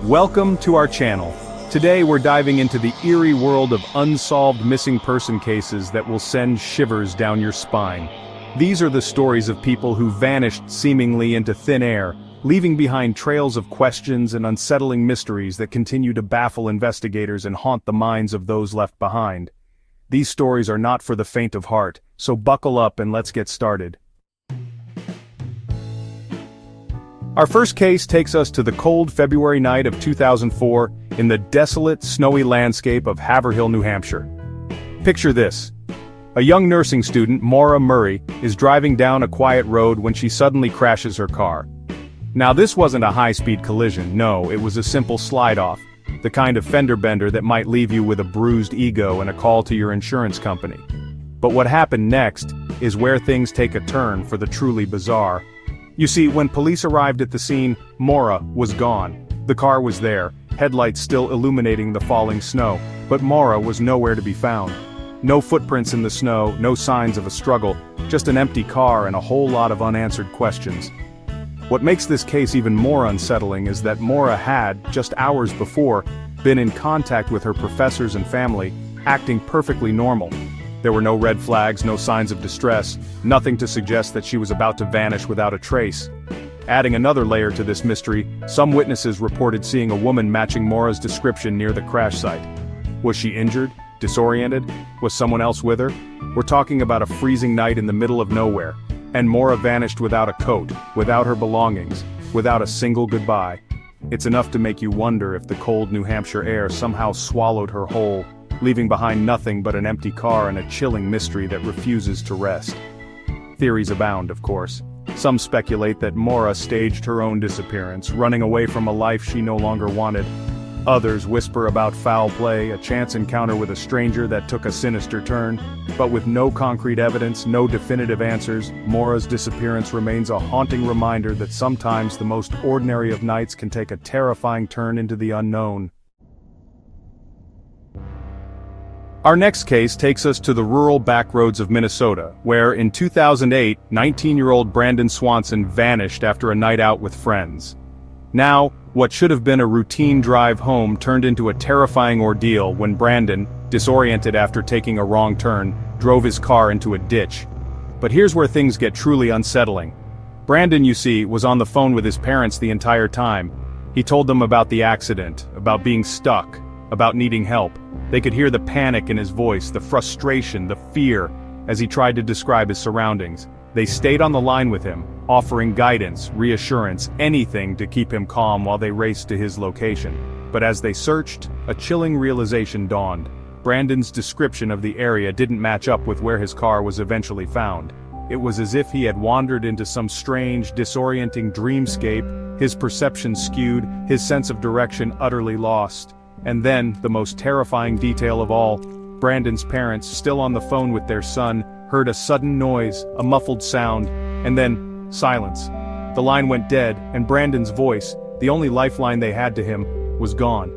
Welcome to our channel. Today we're diving into the eerie world of unsolved missing person cases that will send shivers down your spine. These are the stories of people who vanished seemingly into thin air, leaving behind trails of questions and unsettling mysteries that continue to baffle investigators and haunt the minds of those left behind. These stories are not for the faint of heart, so buckle up and let's get started. Our first case takes us to the cold February night of 2004 in the desolate, snowy landscape of Haverhill, New Hampshire. Picture this. A young nursing student, Maura Murray, is driving down a quiet road when she suddenly crashes her car. Now this wasn't a high-speed collision, no, it was a simple slide-off, the kind of fender bender that might leave you with a bruised ego and a call to your insurance company. But what happened next is where things take a turn for the truly bizarre. You see, when police arrived at the scene, Maura was gone. The car was there, headlights still illuminating the falling snow, but Maura was nowhere to be found. No footprints in the snow, no signs of a struggle, just an empty car and a whole lot of unanswered questions. What makes this case even more unsettling is that Maura had, just hours before, been in contact with her professors and family, acting perfectly normal. There were no red flags, no signs of distress, nothing to suggest that she was about to vanish without a trace. Adding another layer to this mystery, some witnesses reported seeing a woman matching Maura's description near the crash site. Was she injured? Disoriented? Was someone else with her? We're talking about a freezing night in the middle of nowhere, and Maura vanished without a coat, without her belongings, without a single goodbye. It's enough to make you wonder if the cold New Hampshire air somehow swallowed her whole, leaving behind nothing but an empty car and a chilling mystery that refuses to rest. Theories abound, of course. Some speculate that Maura staged her own disappearance, running away from a life she no longer wanted. Others whisper about foul play, a chance encounter with a stranger that took a sinister turn. But with no concrete evidence, no definitive answers, Maura's disappearance remains a haunting reminder that sometimes the most ordinary of nights can take a terrifying turn into the unknown. Our next case takes us to the rural backroads of Minnesota, where in 2008, 19-year-old Brandon Swanson vanished after a night out with friends. Now, what should have been a routine drive home turned into a terrifying ordeal when Brandon, disoriented after taking a wrong turn, drove his car into a ditch. But here's where things get truly unsettling. Brandon, you see, was on the phone with his parents the entire time. He told them about the accident, about being stuck, about needing help. They could hear the panic in his voice, the frustration, the fear, as he tried to describe his surroundings. They stayed on the line with him, offering guidance, reassurance, anything to keep him calm while they raced to his location. But as they searched, a chilling realization dawned. Brandon's description of the area didn't match up with where his car was eventually found. It was as if he had wandered into some strange, disorienting dreamscape, his perception skewed, his sense of direction utterly lost. And then, the most terrifying detail of all, Brandon's parents, still on the phone with their son, heard a sudden noise, a muffled sound, and then, silence. The line went dead, and Brandon's voice, the only lifeline they had to him, was gone.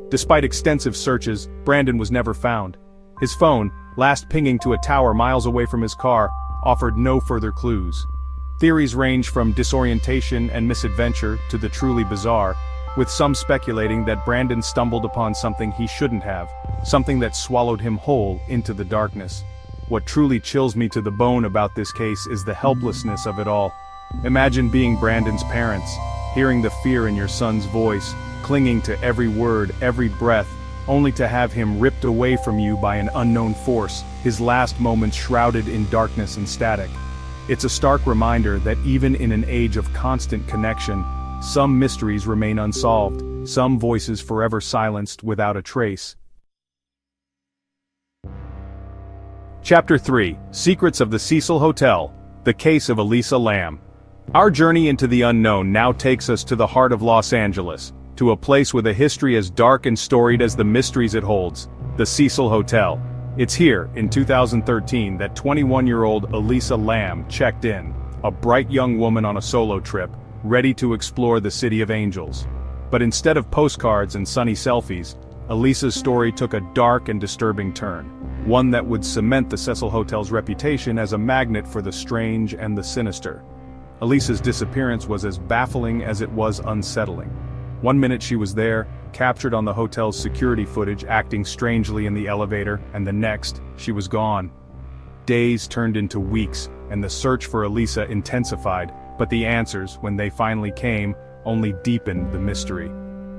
Despite extensive searches, Brandon was never found. His phone, last pinging to a tower miles away from his car, offered no further clues. Theories range from disorientation and misadventure to the truly bizarre, with some speculating that Brandon stumbled upon something he shouldn't have, something that swallowed him whole into the darkness. What truly chills me to the bone about this case is the helplessness of it all. Imagine being Brandon's parents, hearing the fear in your son's voice, clinging to every word, every breath, only to have him ripped away from you by an unknown force, his last moments shrouded in darkness and static. It's a stark reminder that even in an age of constant connection, some mysteries remain unsolved, some voices forever silenced without a trace. Chapter 3: Secrets of the Cecil Hotel, the case of Elisa Lam. Our journey into the unknown now takes us to the heart of Los Angeles, to a place with a history as dark and storied as the mysteries it holds, the Cecil Hotel. It's here, in 2013, that 21-year-old Elisa Lam checked in, a bright young woman on a solo trip, ready to explore the City of Angels. But instead of postcards and sunny selfies, Elisa's story took a dark and disturbing turn, one that would cement the Cecil Hotel's reputation as a magnet for the strange and the sinister. Elisa's disappearance was as baffling as it was unsettling. One minute she was there, captured on the hotel's security footage acting strangely in the elevator, and the next, she was gone. Days turned into weeks, and the search for Elisa intensified, but the answers, when they finally came, only deepened the mystery.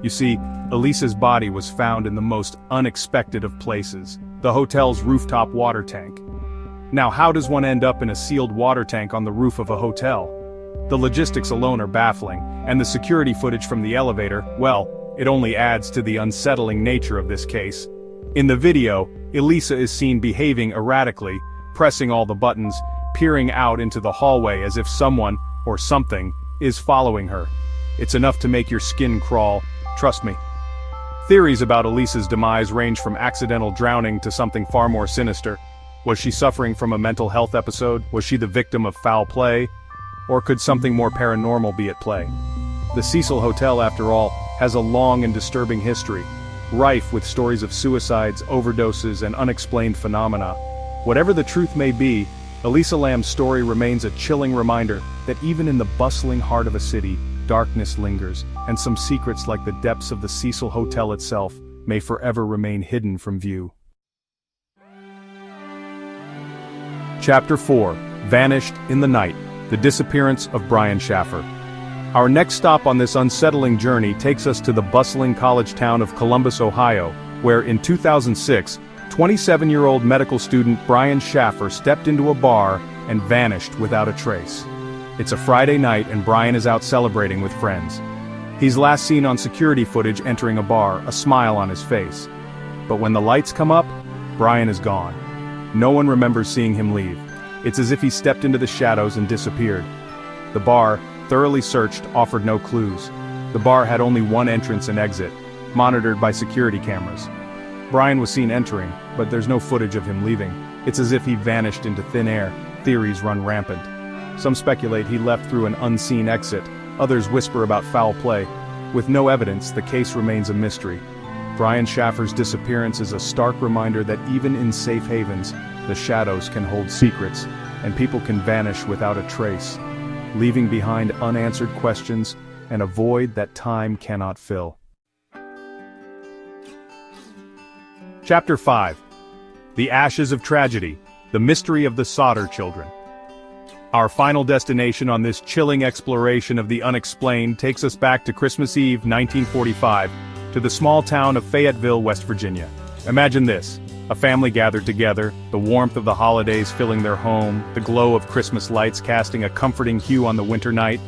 You see, Elisa's body was found in the most unexpected of places, the hotel's rooftop water tank. Now, how does one end up in a sealed water tank on the roof of a hotel? The logistics alone are baffling, and the security footage from the elevator, well, it only adds to the unsettling nature of this case. In the video, Elisa is seen behaving erratically, pressing all the buttons, peering out into the hallway as if someone, or something, is following her. It's enough to make your skin crawl, trust me. Theories about Elisa's demise range from accidental drowning to something far more sinister. Was she suffering from a mental health episode? Was she the victim of foul play? Or could something more paranormal be at play? The Cecil Hotel, after all, has a long and disturbing history, rife with stories of suicides, overdoses, and unexplained phenomena. Whatever the truth may be, Elisa Lam's story remains a chilling reminder that even in the bustling heart of a city, darkness lingers, and some secrets like the depths of the Cecil Hotel itself may forever remain hidden from view. Chapter 4. Vanished in the Night. The Disappearance of Brian Schaffer. Our next stop on this unsettling journey takes us to the bustling college town of Columbus, Ohio, where in 2006, 27-year-old medical student Brian Schaffer stepped into a bar and vanished without a trace. It's a Friday night and Brian is out celebrating with friends. He's last seen on security footage entering a bar, a smile on his face. But when the lights come up, Brian is gone. No one remembers seeing him leave. It's as if he stepped into the shadows and disappeared. The bar, thoroughly searched, offered no clues. The bar had only one entrance and exit, monitored by security cameras. Brian was seen entering, but there's no footage of him leaving. It's as if he vanished into thin air. Theories run rampant. Some speculate he left through an unseen exit, others whisper about foul play. With no evidence, the case remains a mystery. Brian Schaffer's disappearance is a stark reminder that even in safe havens, the shadows can hold secrets, and people can vanish without a trace, leaving behind unanswered questions and a void that time cannot fill. Chapter 5. The Ashes of Tragedy, the Mystery of the Sodder Children. Our final destination on this chilling exploration of the unexplained takes us back to Christmas Eve, 1945, to the small town of Fayetteville, West Virginia. Imagine this. A family gathered together, the warmth of the holidays filling their home, the glow of Christmas lights casting a comforting hue on the winter night.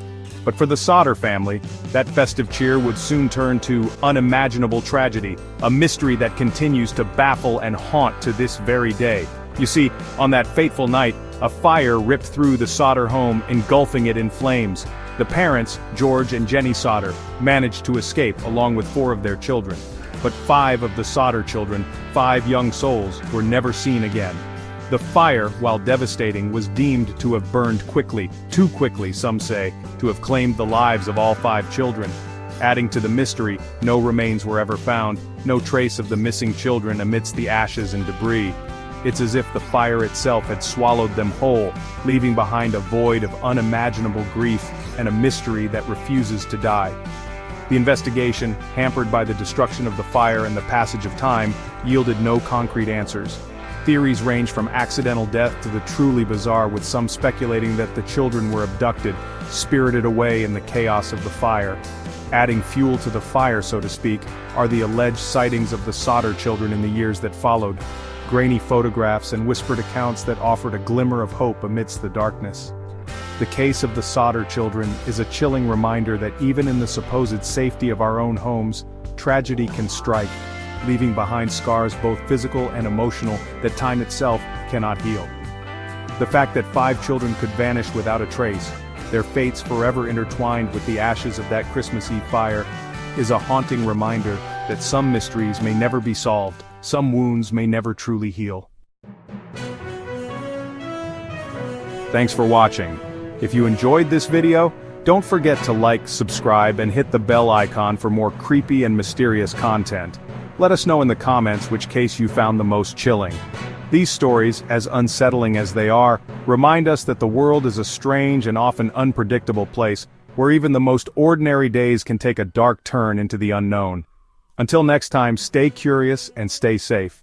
But for the Sodder family, that festive cheer would soon turn to unimaginable tragedy, a mystery that continues to baffle and haunt to this very day. You see, on that fateful night, a fire ripped through the Sodder home, engulfing it in flames. The parents, George and Jenny Sodder, managed to escape along with 4 of their children. But 5 of the Sodder children, 5 young souls, were never seen again. The fire, while devastating, was deemed to have burned quickly, too quickly some say, to have claimed the lives of all 5 children. Adding to the mystery, no remains were ever found, no trace of the missing children amidst the ashes and debris. It's as if the fire itself had swallowed them whole, leaving behind a void of unimaginable grief and a mystery that refuses to die. The investigation, hampered by the destruction of the fire and the passage of time, yielded no concrete answers. Theories range from accidental death to the truly bizarre, with some speculating that the children were abducted, spirited away in the chaos of the fire. Adding fuel to the fire, so to speak, are the alleged sightings of the Sodder children in the years that followed. Grainy photographs and whispered accounts that offered a glimmer of hope amidst the darkness. The case of the Sodder children is a chilling reminder that even in the supposed safety of our own homes, tragedy can strike, leaving behind scars both physical and emotional that time itself cannot heal. The fact that 5 children could vanish without a trace, their fates forever intertwined with the ashes of that Christmas Eve fire, is a haunting reminder that some mysteries may never be solved, some wounds may never truly heal. Thanks for watching. If you enjoyed this video, don't forget to like, subscribe, and hit the bell icon for more creepy and mysterious content. Let us know in the comments which case you found the most chilling. These stories, as unsettling as they are, remind us that the world is a strange and often unpredictable place, where even the most ordinary days can take a dark turn into the unknown. Until next time, stay curious and stay safe.